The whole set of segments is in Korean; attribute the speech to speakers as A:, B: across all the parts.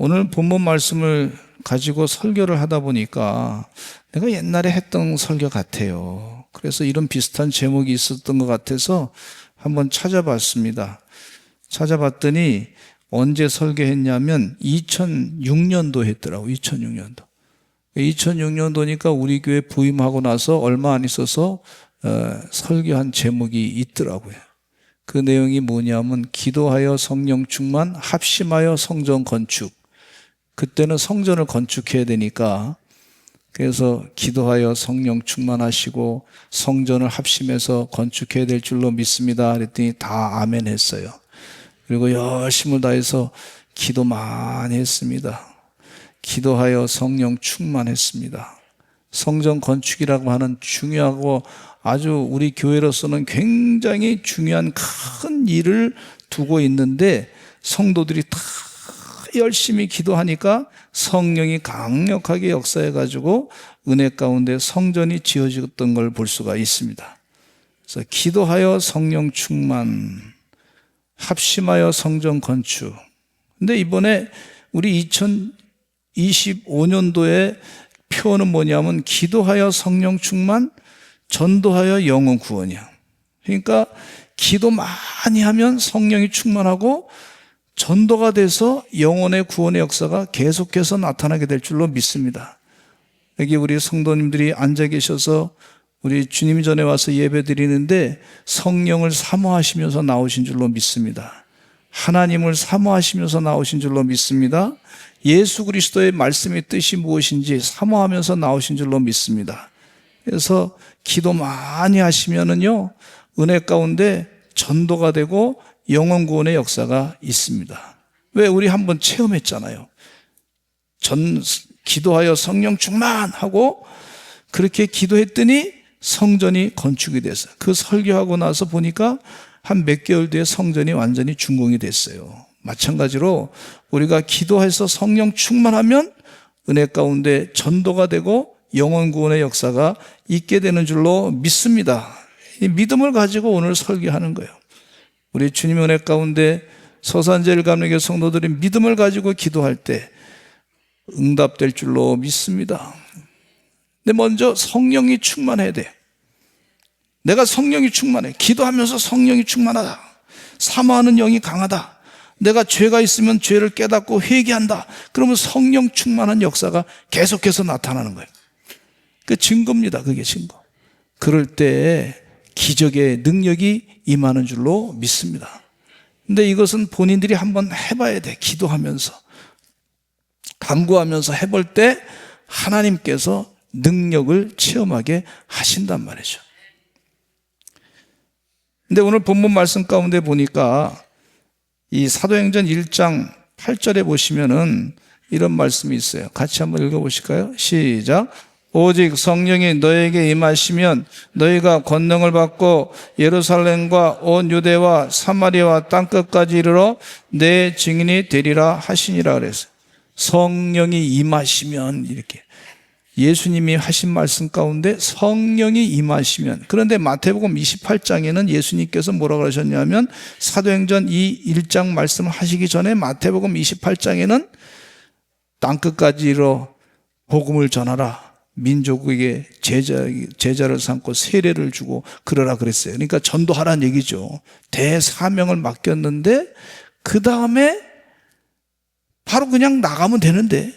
A: 오늘 본문 말씀을 가지고 설교를 하다 보니까 내가 옛날에 했던 설교 같아요. 그래서 이런 비슷한 제목이 있었던 것 같아서 한번 찾아봤습니다. 찾아봤더니 언제 설교했냐면 2006년도 했더라고. 2006년도. 2006년도니까 우리 교회 부임하고 나서 얼마 안 있어서 설교한 제목이 있더라고요. 그 내용이 뭐냐면 기도하여 성령 충만, 합심하여 성전 건축. 그때는 성전을 건축해야 되니까 그래서 기도하여 성령 충만하시고 성전을 합심해서 건축해야 될 줄로 믿습니다. 그랬더니 다 아멘 했어요. 그리고 열심을 다해서 기도 많이 했습니다. 기도하여 성령 충만했습니다. 성전 건축이라고 하는 중요하고 아주 우리 교회로서는 굉장히 중요한 큰 일을 두고 있는데 성도들이 다 열심히 기도하니까 성령이 강력하게 역사해가지고 은혜 가운데 성전이 지어졌던 걸 볼 수가 있습니다. 그래서 기도하여 성령 충만, 합심하여 성전 건축. 근데 이번에 우리 2025년도에 표어는 뭐냐면 기도하여 성령 충만, 전도하여 영혼 구원이야. 그러니까 기도 많이 하면 성령이 충만하고 전도가 돼서 영혼의 구원의 역사가 계속해서 나타나게 될 줄로 믿습니다. 여기 우리 성도님들이 앉아 계셔서 우리 주님 전에 와서 예배 드리는데 성령을 사모하시면서 나오신 줄로 믿습니다. 하나님을 사모하시면서 나오신 줄로 믿습니다. 예수 그리스도의 말씀의 뜻이 무엇인지 사모하면서 나오신 줄로 믿습니다. 그래서 기도 많이 하시면은요, 은혜 가운데 전도가 되고 영혼 구원의 역사가 있습니다. 왜? 우리 한번 체험했잖아요. 기도하여 성령 충만하고 그렇게 기도했더니 성전이 건축이 됐어요. 그 설교하고 나서 보니까 한 몇 개월 뒤에 성전이 완전히 준공이 됐어요. 마찬가지로 우리가 기도해서 성령 충만하면 은혜 가운데 전도가 되고 영혼 구원의 역사가 있게 되는 줄로 믿습니다. 이 믿음을 가지고 오늘 설교하는 거예요. 우리 주님의 은혜 가운데 서산제일감리교 성도들이 믿음을 가지고 기도할 때 응답될 줄로 믿습니다. 근데 먼저 성령이 충만해야 돼. 내가 성령이 충만해. 기도하면서 성령이 충만하다. 사모하는 영이 강하다. 내가 죄가 있으면 죄를 깨닫고 회개한다. 그러면 성령 충만한 역사가 계속해서 나타나는 거예요. 그 증거입니다. 그게 증거. 그럴 때 기적의 능력이 임하는 줄로 믿습니다. 근데 이것은 본인들이 한번 해봐야 돼. 기도하면서 간구하면서 해볼 때 하나님께서 능력을 체험하게 하신단 말이죠. 근데 오늘 본문 말씀 가운데 보니까 이 사도행전 1장 8절에 보시면은 이런 말씀이 있어요. 같이 한번 읽어보실까요? 시작. 오직 성령이 너에게 임하시면 너희가 권능을 받고 예루살렘과 온 유대와 사마리아와 땅끝까지 이르러 내 증인이 되리라 하시니라 그랬어요. 성령이 임하시면 이렇게 예수님이 하신 말씀 가운데 성령이 임하시면, 그런데 마태복음 28장에는 예수님께서 뭐라고 하셨냐면 사도행전 1장 말씀을 하시기 전에 마태복음 28장에는 땅끝까지 이르러 복음을 전하라, 민족에게 제자를 삼고 세례를 주고 그러라 그랬어요. 그러니까 전도하라는 얘기죠. 대사명을 맡겼는데 그 다음에 바로 그냥 나가면 되는데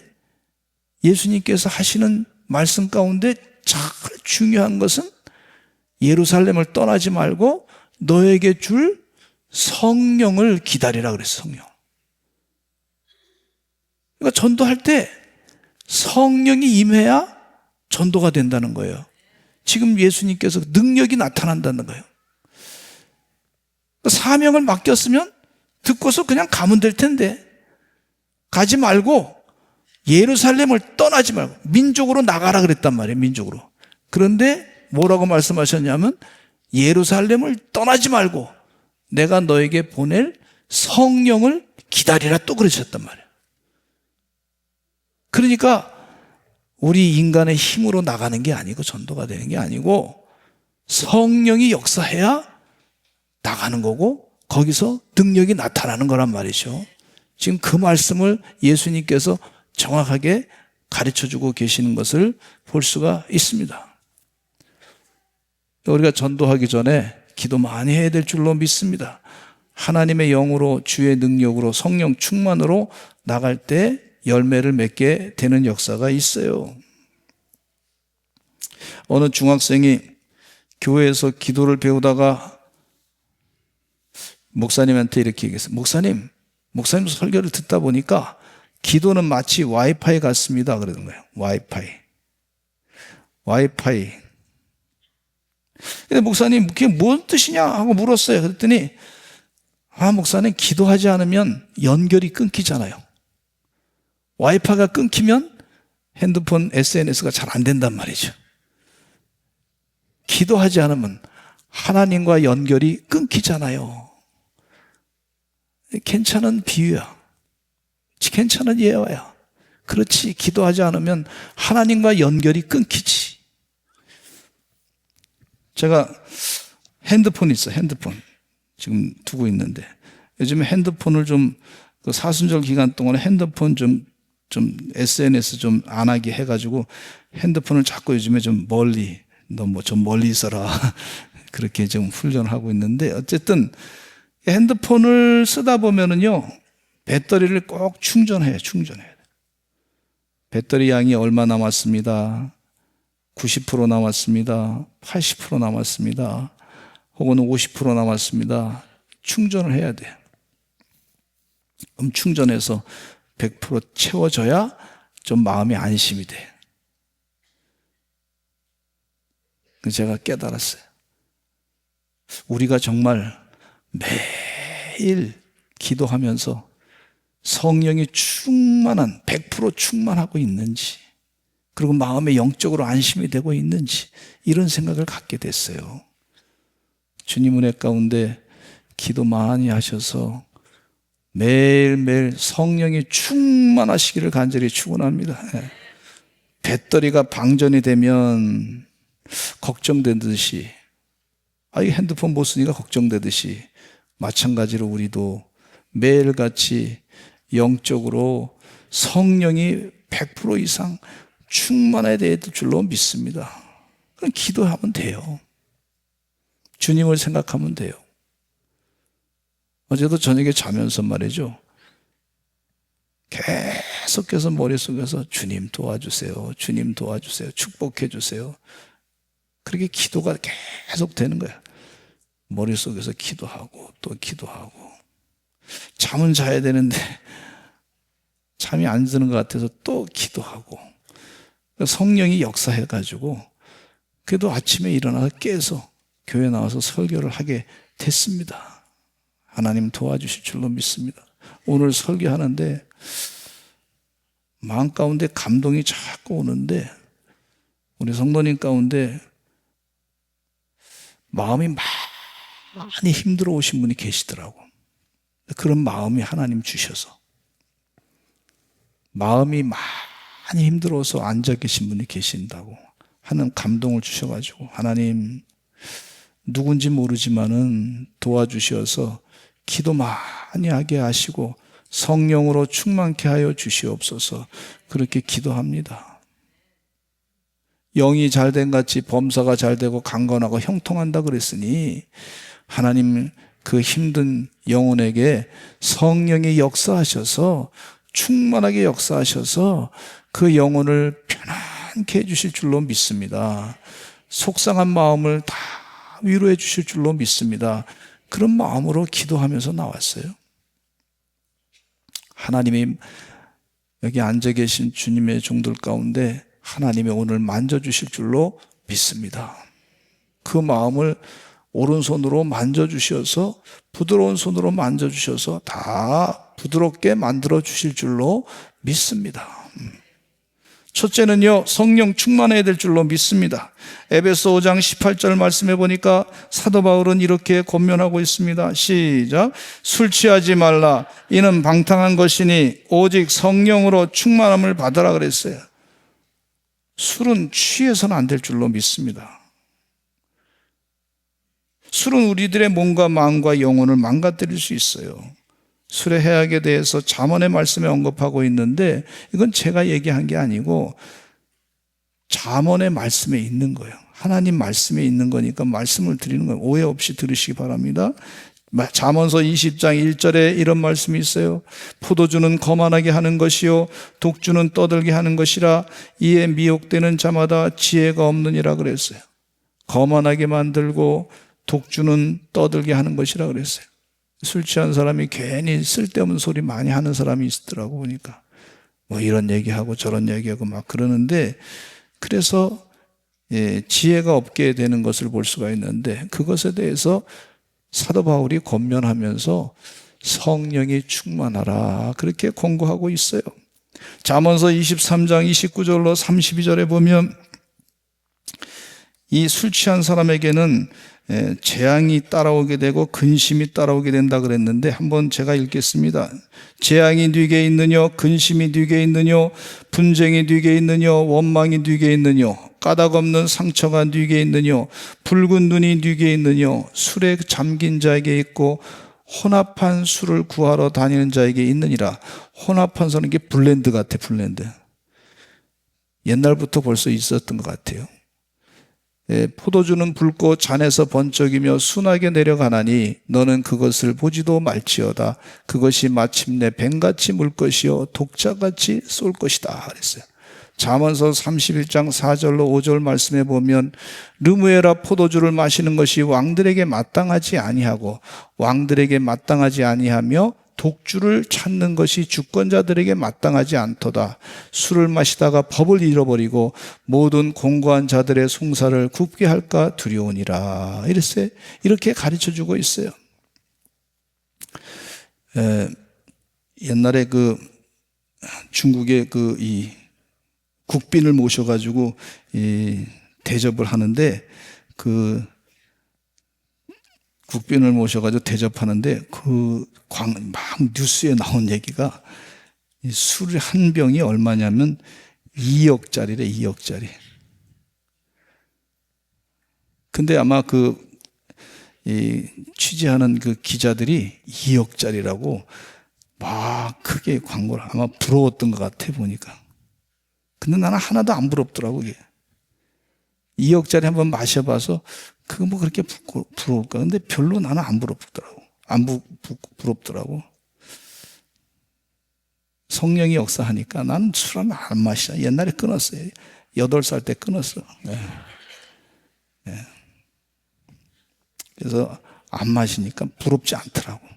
A: 예수님께서 하시는 말씀 가운데 잘 중요한 것은 예루살렘을 떠나지 말고 너에게 줄 성령을 기다리라 그랬어요. 성령. 그러니까 전도할 때 성령이 임해야 전도가 된다는 거예요. 지금 예수님께서 능력이 나타난다는 거예요. 사명을 맡겼으면 듣고서 그냥 가면 될 텐데 가지 말고 예루살렘을 떠나지 말고 민족으로 나가라 그랬단 말이에요. 민족으로. 그런데 뭐라고 말씀하셨냐면 예루살렘을 떠나지 말고 내가 너에게 보낼 성령을 기다리라 또 그러셨단 말이에요. 그러니까 우리 인간의 힘으로 나가는 게 아니고 전도가 되는 게 아니고 성령이 역사해야 나가는 거고 거기서 능력이 나타나는 거란 말이죠. 지금 그 말씀을 예수님께서 정확하게 가르쳐주고 계시는 것을 볼 수가 있습니다. 우리가 전도하기 전에 기도 많이 해야 될 줄로 믿습니다. 하나님의 영으로, 주의 능력으로, 성령 충만으로 나갈 때 열매를 맺게 되는 역사가 있어요. 어느 중학생이 교회에서 기도를 배우다가 목사님한테 이렇게 얘기했어요. 목사님 설교를 듣다 보니까 기도는 마치 와이파이 같습니다. 그러는 거예요. 와이파이. 근데 목사님, 그게 뭔 뜻이냐 하고 물었어요. 그랬더니, 목사님, 기도하지 않으면 연결이 끊기잖아요. 와이파이가 끊기면 핸드폰 SNS가 잘 안 된단 말이죠. 기도하지 않으면 하나님과 연결이 끊기잖아요. 괜찮은 비유야. 괜찮은 예화야. 그렇지, 기도하지 않으면 하나님과 연결이 끊기지. 제가 핸드폰 있어요. 핸드폰 지금 두고 있는데, 요즘에 핸드폰을 좀 사순절 기간 동안에 핸드폰 좀 SNS 좀 안 하게 해가지고 핸드폰을 자꾸 요즘에 좀 멀리, 너 뭐 좀 멀리 있어라 그렇게 좀 훈련을 하고 있는데, 어쨌든 핸드폰을 쓰다 보면은요, 배터리를 꼭 충전해야 돼. 배터리 양이 얼마 남았습니다. 90% 남았습니다. 80% 남았습니다. 혹은 50% 남았습니다. 충전을 해야 돼요. 그럼 충전해서 100% 채워져야 좀 마음이 안심이 돼요. 제가 깨달았어요. 우리가 정말 매일 기도하면서 성령이 충만한 100% 충만하고 있는지, 그리고 마음에 영적으로 안심이 되고 있는지, 이런 생각을 갖게 됐어요. 주님 은혜 가운데 기도 많이 하셔서 매일매일 성령이 충만하시기를 간절히 축원합니다. 배터리가 방전이 되면 걱정되듯이, 이 핸드폰 못 쓰니까 걱정되듯이, 마찬가지로 우리도 매일같이 영적으로 성령이 100% 이상 충만해야 될 줄로 믿습니다. 그럼 기도하면 돼요. 주님을 생각하면 돼요. 어제도 저녁에 자면서 말이죠, 계속해서 머릿속에서 주님 도와주세요, 주님 도와주세요, 축복해 주세요. 그렇게 기도가 계속 되는 거야. 머릿속에서 기도하고 또 기도하고. 잠은 자야 되는데 잠이 안 드는 것 같아서 또 기도하고. 성령이 역사해가지고 그래도 아침에 일어나서 깨서 교회 나와서 설교를 하게 됐습니다. 하나님 도와주실 줄로 믿습니다. 오늘 설교하는데 마음 가운데 감동이 자꾸 오는데, 우리 성도님 가운데 마음이 많이 힘들어 오신 분이 계시더라고. 그런 마음이 하나님 주셔서, 마음이 많이 힘들어서 앉아 계신 분이 계신다고 하는 감동을 주셔가지고, 하나님 누군지 모르지만은 도와주셔서 기도 많이 하게 하시고 성령으로 충만케 하여 주시옵소서. 그렇게 기도합니다. 영이 잘된 같이 범사가 잘되고 강건하고 형통한다 그랬으니, 하나님 그 힘든 영혼에게 성령이 역사하셔서 충만하게 역사하셔서 그 영혼을 편안케 해주실 줄로 믿습니다. 속상한 마음을 다 위로해 주실 줄로 믿습니다. 그런 마음으로 기도하면서 나왔어요. 하나님이 여기 앉아 계신 주님의 종들 가운데 하나님이 오늘 만져주실 줄로 믿습니다. 그 마음을 오른손으로 만져주셔서, 부드러운 손으로 만져주셔서 다 부드럽게 만들어주실 줄로 믿습니다. 첫째는요, 성령 충만해야 될 줄로 믿습니다. 에베소 5장 18절 말씀해 보니까 사도 바울은 이렇게 권면하고 있습니다. 시작. 술 취하지 말라. 이는 방탕한 것이니 오직 성령으로 충만함을 받으라 그랬어요. 술은 취해서는 안 될 줄로 믿습니다. 술은 우리들의 몸과 마음과 영혼을 망가뜨릴 수 있어요. 술의 해악에 대해서 잠언의 말씀에 언급하고 있는데 이건 제가 얘기한 게 아니고 잠언의 말씀에 있는 거예요. 하나님 말씀에 있는 거니까 말씀을 드리는 거예요. 오해 없이 들으시기 바랍니다. 잠언서 20장 1절에 이런 말씀이 있어요. 포도주는 거만하게 하는 것이요 독주는 떠들게 하는 것이라 이에 미혹되는 자마다 지혜가 없느니라 그랬어요. 거만하게 만들고 독주는 떠들게 하는 것이라 그랬어요. 술 취한 사람이 괜히 쓸데없는 소리 많이 하는 사람이 있더라고 보니까 뭐 이런 얘기하고 저런 얘기하고 막 그러는데 그래서 지혜가 없게 되는 것을 볼 수가 있는데 그것에 대해서 사도 바울이 권면하면서 성령이 충만하라 그렇게 권고하고 있어요. 잠언서 23장 29절로 32절에 보면 이 술 취한 사람에게는 재앙이 따라오게 되고 근심이 따라오게 된다 그랬는데 한번 제가 읽겠습니다. 재앙이 네게 있느뇨 근심이 네게 있느뇨 분쟁이 네게 있느뇨 원망이 네게 있느뇨 까닭 없는 상처가 네게 있느뇨 붉은 눈이 네게 있느뇨 술에 잠긴 자에게 있고 혼합한 술을 구하러 다니는 자에게 있느니라. 혼합한 술은 게 블렌드 같아. 블렌드 옛날부터 벌써 있었던 것 같아요. 포도주는 붉고 잔에서 번쩍이며 순하게 내려가나니 너는 그것을 보지도 말지어다. 그것이 마침내 뱀같이 물 것이요 독자같이 쏠 것이다 그랬어요. 잠언서 31장 4절로 5절 말씀에 보면 르무에라 포도주를 마시는 것이 왕들에게 마땅하지 아니하고 왕들에게 마땅하지 아니하며 독주를 찾는 것이 주권자들에게 마땅하지 않도다. 술을 마시다가 법을 잃어버리고 모든 공고한 자들의 송사를 굽게 할까 두려우니라. 이렇게 가르쳐주고 있어요. 옛날에 그 중국의 이 국빈을 모셔가지고 이 대접을 하는데 그 국빈을 모셔가지고 대접하는데 막 뉴스에 나온 얘기가 술 한 병이 얼마냐면 2억짜리래 2억짜리. 근데 아마 취재하는 그 기자들이 2억짜리라고 막 크게 광고를 아마 부러웠던 것 같아 보니까. 근데 나는 하나도 안 부럽더라고 이게. 2억짜리 한번 마셔봐서 그거 뭐 그렇게 부러울까? 근데 별로 나는 안 부럽더라고. 부럽더라고. 성령이 역사하니까 나는 술을 안 마시자. 옛날에 끊었어요. 8살 때 끊었어. 네. 그래서 안 마시니까 부럽지 않더라고.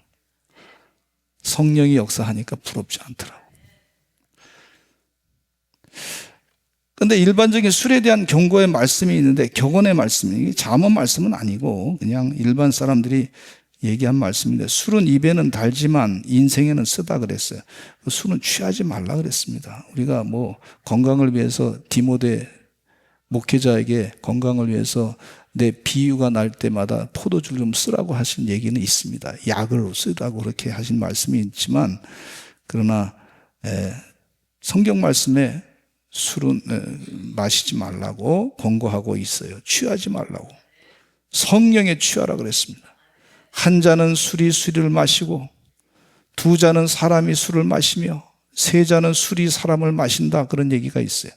A: 성령이 역사하니까 부럽지 않더라고. 근데 일반적인 술에 대한 경고의 말씀이 있는데 격언의 말씀이 잠언 말씀은 아니고 그냥 일반 사람들이 얘기한 말씀인데 술은 입에는 달지만 인생에는 쓰다 그랬어요. 술은 취하지 말라 그랬습니다. 우리가 뭐 건강을 위해서 디모데 목회자에게 건강을 위해서 내 비유가 날 때마다 포도주를 좀 쓰라고 하신 얘기는 있습니다. 약을 쓰라고 그렇게 하신 말씀이 있지만 그러나 성경 말씀에 술은 마시지 말라고 권고하고 있어요. 취하지 말라고. 성령에 취하라 그랬습니다. 한 잔은 술을 마시고 두 잔은 사람이 술을 마시며 세 잔은 술이 사람을 마신다 그런 얘기가 있어요.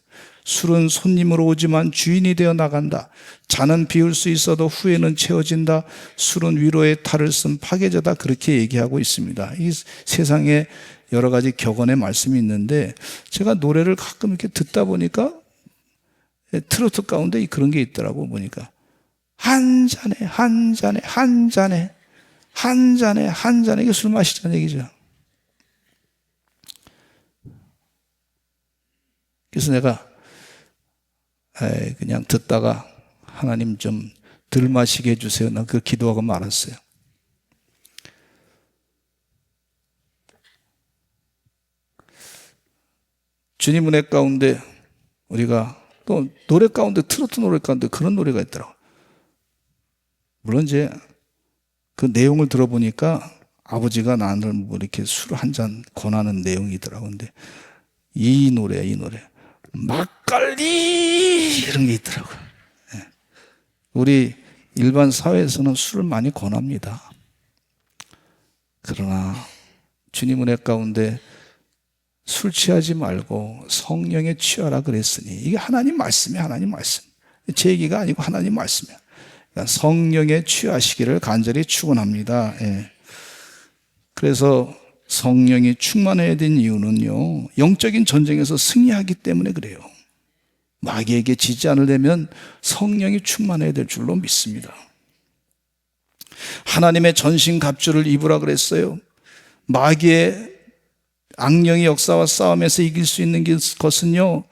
A: 술은 손님으로 오지만 주인이 되어 나간다. 잔은 비울 수 있어도 후에는 채워진다. 술은 위로의 탈을 쓴 파괴자다 그렇게 얘기하고 있습니다. 이 세상에 여러 가지 격언의 말씀이 있는데 제가 노래를 가끔 이렇게 듣다 보니까 트로트 가운데 그런 게 있더라고 보니까 한 잔에 한 잔에 한 잔에 한 잔에 한 잔에 이게 술 마시자는 얘기죠. 그래서 내가 그냥 듣다가 하나님 좀 덜 마시게 해주세요. 나 그 기도하고 말았어요. 주님 은혜 가운데 우리가 또 노래 가운데 트로트 노래 가운데 그런 노래가 있더라고. 물론 이제 그 내용을 들어보니까 아버지가 나를 뭐 이렇게 술 한 잔 권하는 내용이더라고. 근데 이 노래 막걸리 이런 게 있더라고요. 우리 일반 사회에서는 술을 많이 권합니다. 그러나 주님 은혜 가운데 술 취하지 말고 성령에 취하라 그랬으니, 이게 하나님 말씀이에요. 하나님 말씀. 제 얘기가 아니고 하나님 말씀이에요. 그러니까 성령에 취하시기를 간절히 축원합니다. 예. 그래서 성령이 충만해야 된 이유는요, 영적인 전쟁에서 승리하기 때문에 그래요. 마귀에게 지지 않으려면 성령이 충만해야 될 줄로 믿습니다. 하나님의 전신갑주를 입으라 그랬어요. 마귀의 악령의 역사와 싸움에서 이길 수 있는 것은요,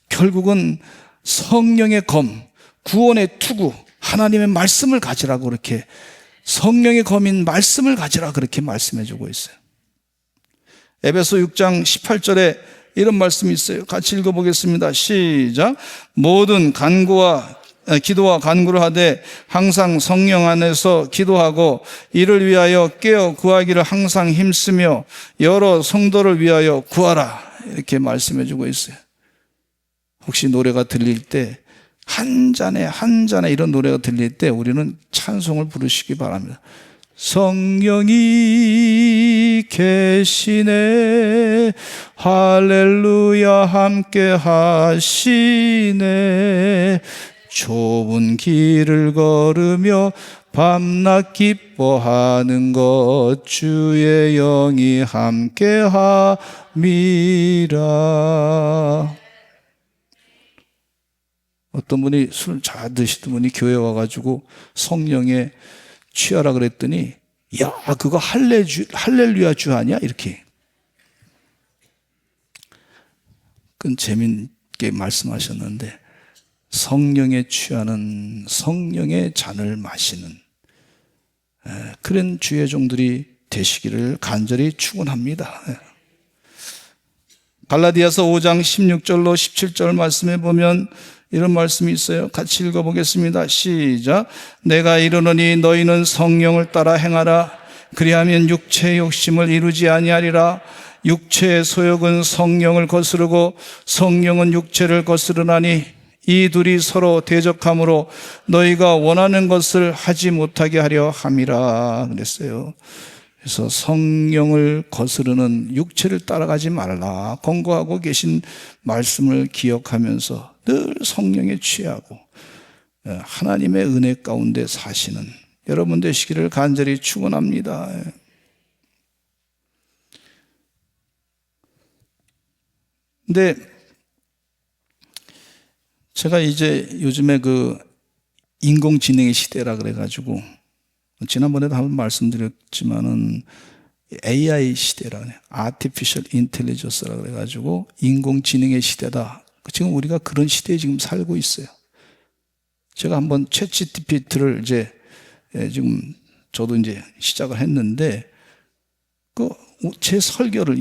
A: 결국은 성령의 검, 구원의 투구, 하나님의 말씀을 가지라고, 그렇게 성령의 검인 말씀을 가지라 그렇게 말씀해 주고 있어요. 에베소 6장 18절에 이런 말씀이 있어요. 같이 읽어보겠습니다. 시작. 모든 기도와 간구를 하되 항상 성령 안에서 기도하고 이를 위하여 깨어 구하기를 항상 힘쓰며 여러 성도를 위하여 구하라, 이렇게 말씀해 주고 있어요. 혹시 노래가 들릴 때, 한 잔에 한 잔에 이런 노래가 들릴 때 우리는 찬송을 부르시기 바랍니다. 성령이 계시네, 할렐루야 함께 하시네, 좁은 길을 걸으며 밤낮 기뻐하는 것 주의 영이 함께 함이라. 어떤 분이 술 잘 드시던 분이 교회 와가지고 성령에 취하라 그랬더니, 야, 그거 할렐루야 주 아니야? 이렇게. 그건 재미있게 말씀하셨는데, 성령에 취하는, 성령의 잔을 마시는 그런 주의 종들이 되시기를 간절히 축원합니다. 갈라디아서 5장 16절로 17절 말씀에 보면 이런 말씀이 있어요. 같이 읽어보겠습니다. 시작. 내가 이르노니 너희는 성령을 따라 행하라. 그리하면 육체의 욕심을 이루지 아니하리라. 육체의 소욕은 성령을 거스르고 성령은 육체를 거스르나니 이 둘이 서로 대적함으로 너희가 원하는 것을 하지 못하게 하려 함이라 그랬어요. 그래서 성령을 거스르는 육체를 따라가지 말라 권고하고 계신 말씀을 기억하면서 늘 성령에 취하고 하나님의 은혜 가운데 사시는 여러분 되시기를 간절히 축원합니다. 근데 제가 이제 요즘에 그 인공지능의 시대라 그래가지고, 지난번에도 한번 말씀드렸지만은 AI 시대라 그래요. Artificial Intelligence라 그래가지고 인공지능의 시대다. 지금 우리가 그런 시대에 지금 살고 있어요. 제가 한번 챗GPT를 이제 지금 저도 이제 시작을 했는데, 그 제 설교를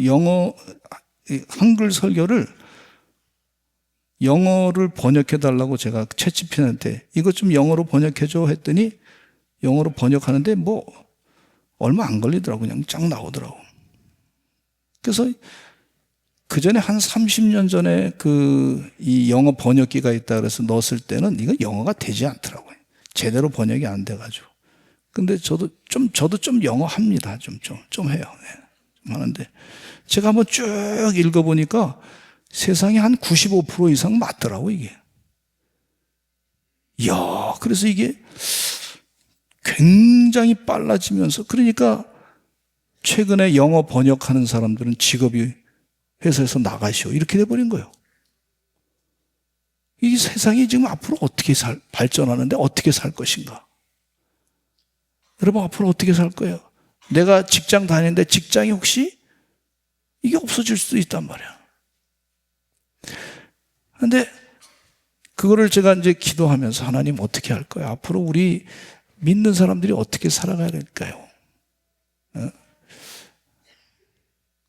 A: 한글 설교를 영어를 번역해 달라고 제가 챗GPT한테 이것 좀 영어로 번역해 줘 했더니 영어로 번역하는데 뭐 얼마 안 걸리더라고. 그냥 쫙 나오더라고. 그래서 그 전에 한 30년 전에 이 영어 번역기가 있다 그래서 넣었을 때는 이거 영어가 되지 않더라고요. 제대로 번역이 안 돼가지고. 근데 저도 좀 영어 합니다. 좀 해요. 네. 좀 하는데 제가 한번 쭉 읽어보니까 세상에 한 95% 이상 맞더라고, 이게. 이야, 그래서 이게 굉장히 빨라지면서, 그러니까 최근에 영어 번역하는 사람들은 직업이 회사에서 나가시오. 이렇게 돼버린 거예요. 이 세상이 지금 앞으로 어떻게 발전하는데 어떻게 살 것인가? 여러분, 앞으로 어떻게 살 거예요? 내가 직장 다니는데 직장이 혹시 이게 없어질 수도 있단 말이야. 근데 그거를 제가 이제 기도하면서 하나님 어떻게 할 거야? 앞으로 우리 믿는 사람들이 어떻게 살아가야 될까요?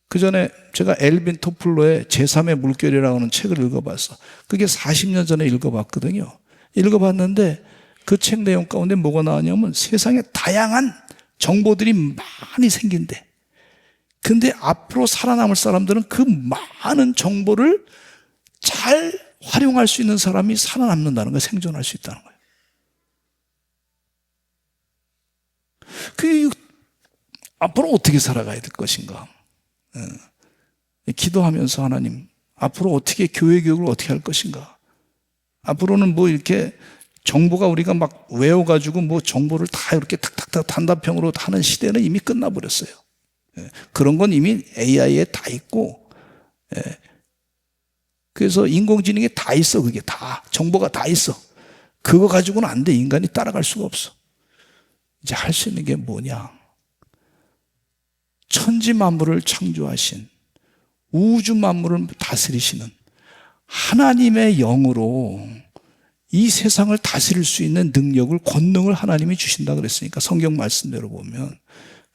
A: 그 전에 제가 엘빈 토플러의 제3의 물결이라고 하는 책을 읽어봤어. 그게 40년 전에 읽어봤거든요. 읽어봤는데 그 책 내용 가운데 뭐가 나왔냐면 세상에 다양한 정보들이 많이 생긴대. 근데 앞으로 살아남을 사람들은 그 많은 정보를 잘 활용할 수 있는 사람이 살아남는다는 거예요. 생존할 수 있다는 거예요. 앞으로 어떻게 살아가야 될 것인가? 기도하면서 하나님, 앞으로 어떻게 교회 교육을 어떻게 할 것인가? 앞으로는 뭐 이렇게 정보가 우리가 막 외워가지고 뭐 정보를 다 이렇게 탁탁탁 단답형으로 하는 시대는 이미 끝나버렸어요. 그런 건 이미 AI에 다 있고, 그래서 인공지능에 다 있어. 그게 다 정보가 다 있어. 그거 가지고는 안 돼. 인간이 따라갈 수가 없어. 이제 할 수 있는 게 뭐냐? 천지 만물을 창조하신, 우주 만물을 다스리시는 하나님의 영으로 이 세상을 다스릴 수 있는 능력을, 권능을 하나님이 주신다 그랬으니까 성경 말씀대로 보면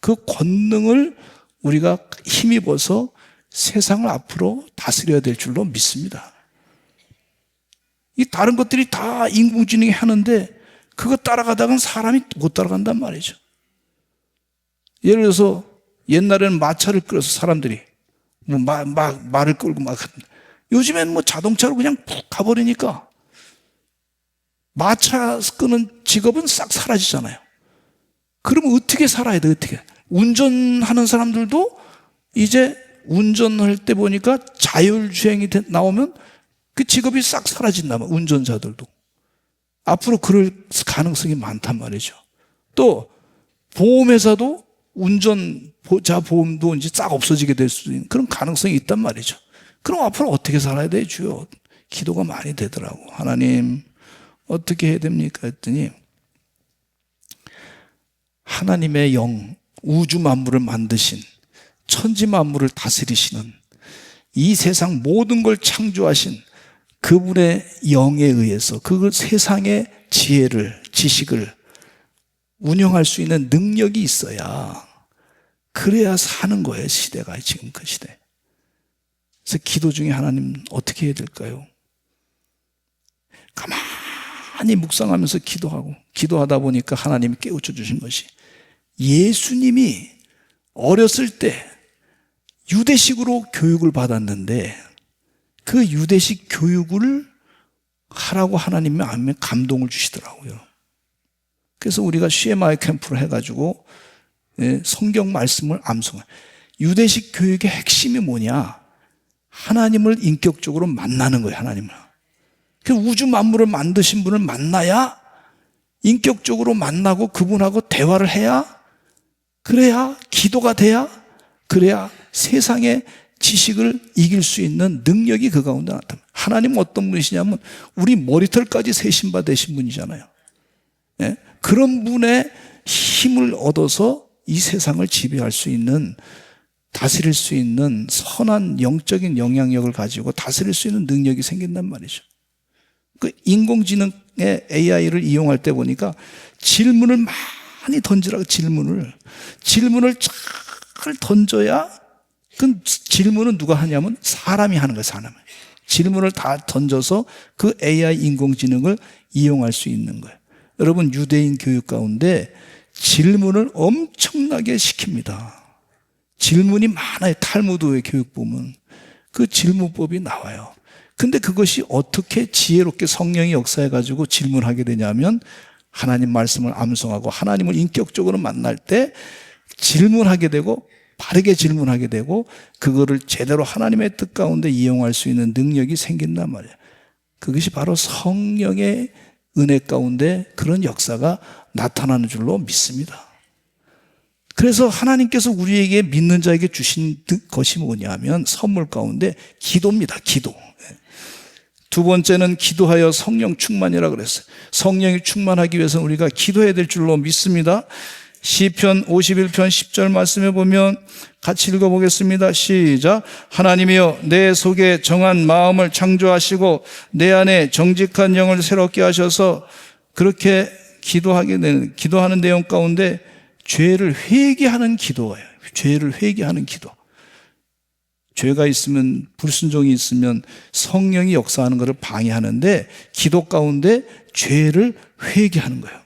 A: 그 권능을 우리가 힘입어서 세상을 앞으로 다스려야 될 줄로 믿습니다. 이 다른 것들이 다 인공지능이 하는데 그거 따라가다가는 사람이 못 따라간단 말이죠. 예를 들어서 옛날에는 마차를 끌어서 사람들이 뭐 말을 끌고 막, 요즘엔 뭐 자동차로 그냥 푹 가버리니까 마차 끄는 직업은 싹 사라지잖아요. 그러면 어떻게 살아야 돼? 어떻게? 운전하는 사람들도 이제 운전할 때 보니까 자율주행이 나오면 그 직업이 싹 사라진다. 운전자들도. 앞으로 그럴 가능성이 많단 말이죠. 또 보험회사도 운전자 보험도 이제 싹 없어지게 될 수 있는 그런 가능성이 있단 말이죠. 그럼 앞으로 어떻게 살아야 돼, 주요? 기도가 많이 되더라고. 하나님, 어떻게 해야 됩니까? 했더니 하나님의 영, 우주 만물을 만드신, 천지 만물을 다스리시는, 이 세상 모든 걸 창조하신 그분의 영에 의해서 그 세상의 지혜를, 지식을 운영할 수 있는 능력이 있어야, 그래야 사는 거예요, 시대가. 지금 그 시대. 그래서 기도 중에 하나님 어떻게 해야 될까요? 가만히 묵상하면서 기도하다 보니까 하나님이 깨우쳐 주신 것이, 예수님이 어렸을 때 유대식으로 교육을 받았는데 그 유대식 교육을 하라고 하나님이 감동을 주시더라고요. 그래서 우리가 쉐마의 캠프를 해가지고 성경 말씀을 암송해요. 유대식 교육의 핵심이 뭐냐? 하나님을 인격적으로 만나는 거예요. 하나님을. 그 우주 만물을 만드신 분을 만나야, 인격적으로 만나고 그분하고 대화를 해야, 그래야 기도가 돼야, 그래야 세상의 지식을 이길 수 있는 능력이 그 가운데 나타납니다. 하나님은 어떤 분이시냐면 우리 머리털까지 세신 바 되신 분이잖아요. 예? 그런 분의 힘을 얻어서 이 세상을 지배할 수 있는, 다스릴 수 있는 선한 영적인 영향력을 가지고 다스릴 수 있는 능력이 생긴단 말이죠. 그 인공지능의 AI를 이용할 때 보니까 질문을 많이 던지라고, 질문을 잘 던져야, 그 질문은 누가 하냐면 사람이 하는 거예요, 사람이. 질문을 다 던져서 그 AI 인공지능을 이용할 수 있는 거예요. 여러분, 유대인 교육 가운데 질문을 엄청나게 시킵니다. 질문이 많아요. 탈무드의 교육 보면 그 질문법이 나와요. 근데 그것이 어떻게 지혜롭게 성령이 역사해가지고 질문하게 되냐면, 하나님 말씀을 암송하고 하나님을 인격적으로 만날 때 질문하게 되고, 바르게 질문하게 되고, 그거를 제대로 하나님의 뜻 가운데 이용할 수 있는 능력이 생긴단 말이에요. 그것이 바로 성령의 은혜 가운데 그런 역사가 나타나는 줄로 믿습니다. 그래서 하나님께서 우리에게, 믿는 자에게 주신 것이 뭐냐면 선물 가운데 기도입니다. 기도. 두 번째는 기도하여 성령 충만이라 그랬어요. 성령이 충만하기 위해서는 우리가 기도해야 될 줄로 믿습니다. 시편 51편 10절 말씀에 보면 같이 읽어보겠습니다. 시작. 하나님이여, 내 속에 정한 마음을 창조하시고 내 안에 정직한 영을 새롭게 하셔서, 그렇게 기도하는 내용 가운데 죄를 회개하는 기도예요. 죄를 회개하는 기도. 죄가 있으면, 불순종이 있으면 성령이 역사하는 것을 방해하는데, 기도 가운데 죄를 회개하는 거예요.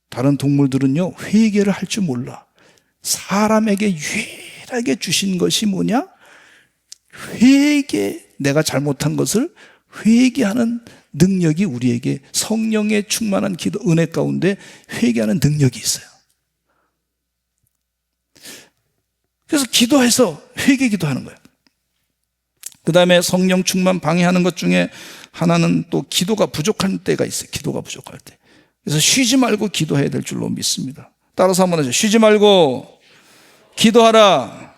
A: 다른 동물들은요, 회개를 할 줄 몰라. 사람에게 유일하게 주신 것이 뭐냐? 내가 잘못한 것을 회개하는 능력이 우리에게, 성령의 충만한 기도, 은혜 가운데 회개하는 능력이 있어요. 그래서 기도해서 회개 기도하는 거예요. 그 다음에 성령 충만 방해하는 것 중에 하나는 또 기도가 부족한 때가 있어요. 기도가 부족할 때. 그래서 쉬지 말고 기도해야 될 줄로 믿습니다. 따라서 한번 하죠. 쉬지 말고 기도하라.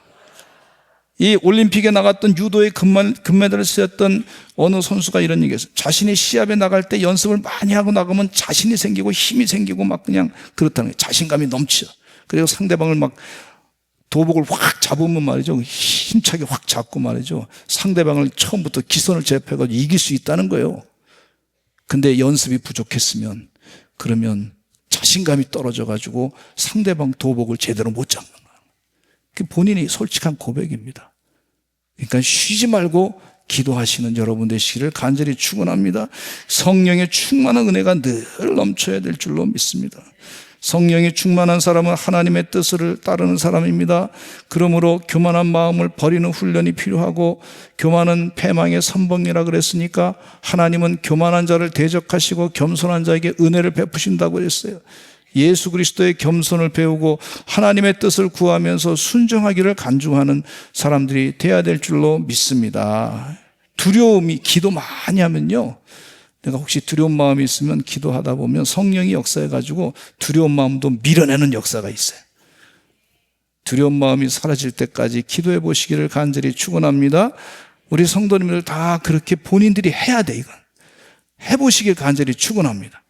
A: 이 올림픽에 나갔던 유도의 금메달을 쓰였던 어느 선수가 이런 얘기했어요. 자신이 시합에 나갈 때 연습을 많이 하고 나가면 자신이 생기고 힘이 생기고 막 그냥 그렇다는 거예요. 자신감이 넘쳐. 그리고 상대방을 막 도복을 확 잡으면 말이죠. 힘차게 확 잡고 말이죠. 상대방을 처음부터 기선을 제압해가지고 이길 수 있다는 거예요. 근데 연습이 부족했으면 그러면 자신감이 떨어져가지고 상대방 도복을 제대로 못 잡는 거예요. 그게 본인이 솔직한 고백입니다. 그러니까 쉬지 말고 기도하시는 여러분 되시기를 간절히 축원합니다. 성령의 충만한 은혜가 늘 넘쳐야 될 줄로 믿습니다. 성령이 충만한 사람은 하나님의 뜻을 따르는 사람입니다. 그러므로 교만한 마음을 버리는 훈련이 필요하고, 교만은 패망의 선봉이라 그랬으니까 하나님은 교만한 자를 대적하시고 겸손한 자에게 은혜를 베푸신다고 했어요. 예수 그리스도의 겸손을 배우고 하나님의 뜻을 구하면서 순종하기를 간주하는 사람들이 돼야 될 줄로 믿습니다. 두려움이, 기도 많이 하면요, 내가 혹시 두려운 마음이 있으면 기도하다 보면 성령이 역사해가지고 두려운 마음도 밀어내는 역사가 있어요. 두려운 마음이 사라질 때까지 기도해 보시기를 간절히 축원합니다. 우리 성도님들 다 그렇게 본인들이 해야 돼. 이건 해보시길 간절히 축원합니다.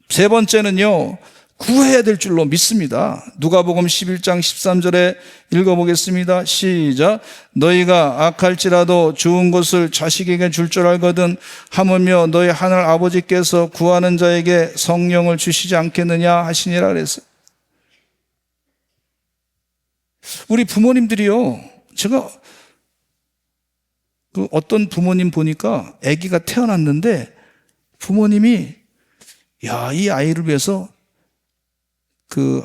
A: 세 번째는요, 구해야 될 줄로 믿습니다. 누가복음 11장 13절에 읽어보겠습니다. 시작. 너희가 악할지라도 좋은 것을 자식에게 줄 줄 알거든 하물며 너희 하늘 아버지께서 구하는 자에게 성령을 주시지 않겠느냐 하시니라 그랬어요. 우리 부모님들이요, 제가 그 어떤 부모님 보니까 아기가 태어났는데 부모님이 이 아이를 위해서 그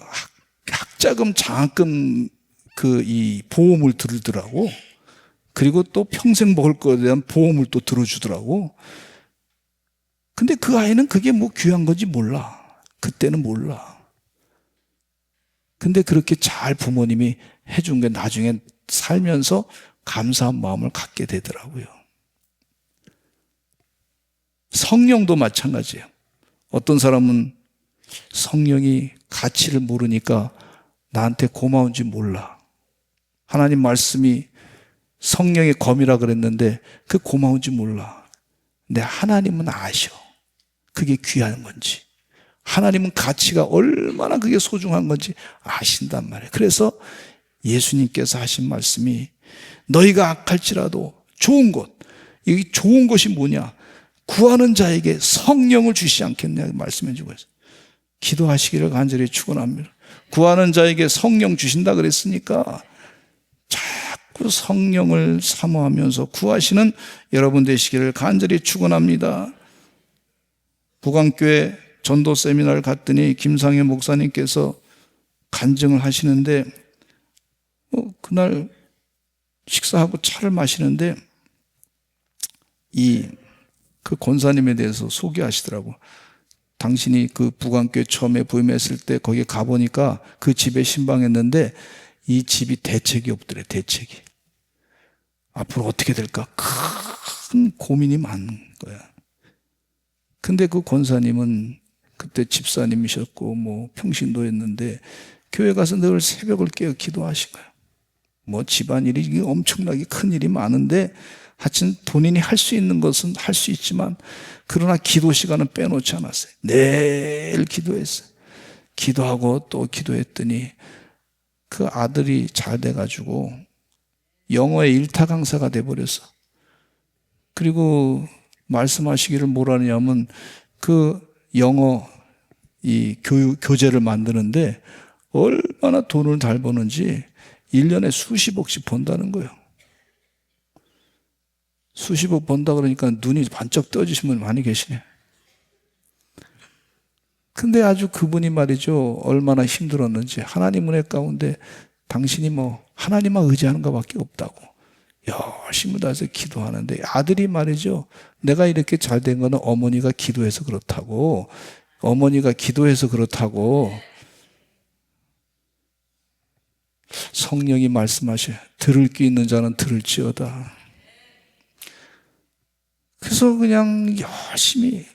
A: 학자금, 장학금 이 보험을 들더라고. 그리고 또 평생 먹을 거에 대한 보험을 또 들어주더라고. 근데 그 아이는 그게 뭐 귀한 건지 몰라. 그때는 몰라. 근데 그렇게 잘 부모님이 해준 게 나중에 살면서 감사한 마음을 갖게 되더라고요. 성령도 마찬가지예요. 어떤 사람은 성령이 가치를 모르니까 나한테 고마운지 몰라. 하나님 말씀이 성령의 검이라 그랬는데 그 고마운지 몰라. 근데 하나님은 아셔. 그게 귀한 건지. 하나님은 가치가 얼마나 그게 소중한 건지 아신단 말이에요. 그래서 예수님께서 하신 말씀이 너희가 악할지라도 좋은 것, 이 좋은 것이 뭐냐? 구하는 자에게 성령을 주시지 않겠냐 말씀해 주고 있어요. 기도하시기를 간절히 축원합니다. 구하는 자에게 성령 주신다 그랬으니까 자꾸 성령을 사모하면서 구하시는 여러분 되시기를 간절히 축원합니다. 북안교회 전도 세미나를 갔더니 김상현 목사님께서 간증을 하시는데 그날 식사하고 차를 마시는데 그 권사님에 대해서 소개하시더라고. 당신이 그 북안교회 처음에 부임했을 때 거기에 가보니까 그 집에 신방했는데 이 집이 대책이 없더래. 대책이. 앞으로 어떻게 될까 큰 고민이 많은 거야. 근데 그 권사님은 그때 집사님이셨고 뭐 평신도였는데 교회 가서 늘 새벽을 깨어 기도하신 거야. 뭐 집안일이 엄청나게 큰 일이 많은데 하여튼 본인이 할 수 있는 것은 할 수 있지만 그러나 기도 시간은 빼놓지 않았어요. 매일 기도했어요. 기도하고 또 기도했더니 그 아들이 잘 돼가지고 영어의 일타 강사가 돼버렸어. 그리고 말씀하시기를 뭐라냐면 그 영어 이 교재를 만드는데 얼마나 돈을 잘 버는지 1년에 수십억씩 번다는 거예요. 수십억 번다 그러니까 눈이 반짝 떠지신 분 많이 계시네. 근데 아주 그분이 말이죠, 얼마나 힘들었는지 하나님 은혜 가운데 당신이 뭐 하나님만 의지하는 것밖에 없다고 열심히 다해서 기도하는데 아들이 말이죠, 내가 이렇게 잘 된 거는 어머니가 기도해서 그렇다고, 어머니가 기도해서 그렇다고. 성령이 말씀하셔요. 들을 귀 있는 자는 들을지어다. 그래서 그냥 열심히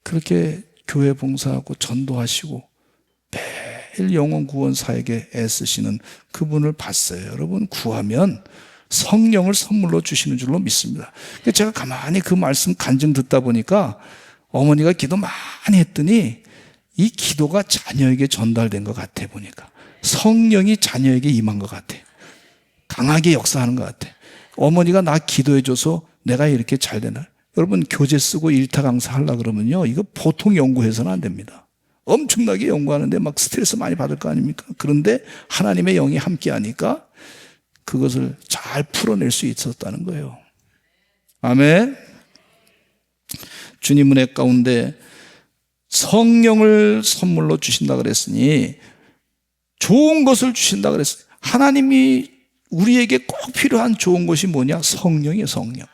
A: 그렇게 교회 봉사하고 전도하시고 매일 영혼 구원 사역에 애쓰시는 그분을 봤어요. 여러분, 구하면 성령을 선물로 주시는 줄로 믿습니다. 제가 가만히 그 말씀 간증 듣다 보니까 어머니가 기도 많이 했더니 이 기도가 자녀에게 전달된 것 같아. 보니까 성령이 자녀에게 임한 것 같아. 강하게 역사하는 것 같아. 어머니가 나 기도해줘서 내가 이렇게 잘 되나? 여러분, 교재 쓰고 일타 강사 하려고 그러면요, 이거 보통 연구해서는 안 됩니다. 엄청나게 연구하는데 막 스트레스 많이 받을 거 아닙니까? 그런데 하나님의 영이 함께 하니까 그것을 잘 풀어낼 수 있었다는 거예요. 아멘. 주님 은혜 가운데 성령을 선물로 주신다 그랬으니 좋은 것을 주신다 그랬어요. 하나님이 우리에게 꼭 필요한 좋은 것이 뭐냐? 성령이에요, 성령.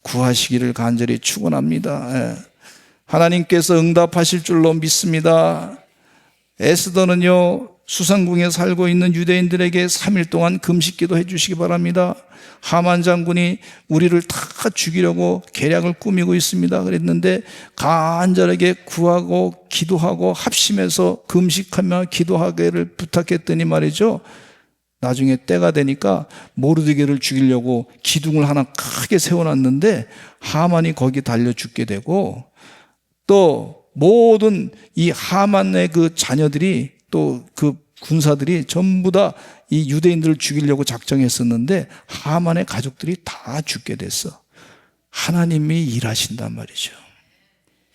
A: 구하시기를 간절히 축원합니다. 하나님께서 응답하실 줄로 믿습니다. 에스더는요, 수상궁에 살고 있는 유대인들에게 3일 동안 금식기도 해주시기 바랍니다. 하만 장군이 우리를 다 죽이려고 계략을 꾸미고 있습니다 그랬는데 간절하게 구하고 기도하고 합심해서 금식하며 기도하기를 부탁했더니 말이죠, 나중에 때가 되니까 모르드게를 죽이려고 기둥을 하나 크게 세워놨는데 하만이 거기 달려 죽게 되고, 또 모든 이 하만의 그 자녀들이 또 그 군사들이 전부 다 이 유대인들을 죽이려고 작정했었는데 하만의 가족들이 다 죽게 됐어. 하나님이 일하신단 말이죠.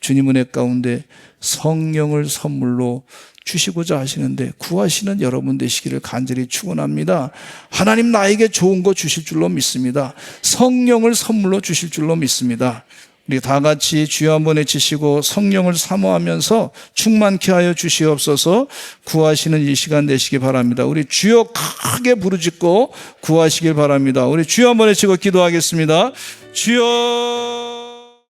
A: 주님 은혜 가운데 성령을 선물로 주시고자 하시는데 구하시는 여러분 되시기를 간절히 축원합니다. 하나님 나에게 좋은 거 주실 줄로 믿습니다. 성령을 선물로 주실 줄로 믿습니다. 우리 다 같이 주여 한번 외치시고 성령을 사모하면서 충만케 하여 주시옵소서. 구하시는 이 시간 되시기 바랍니다. 우리 주여 크게 부르짖고 구하시길 바랍니다. 우리 주여 한번 외치고 기도하겠습니다. 주여.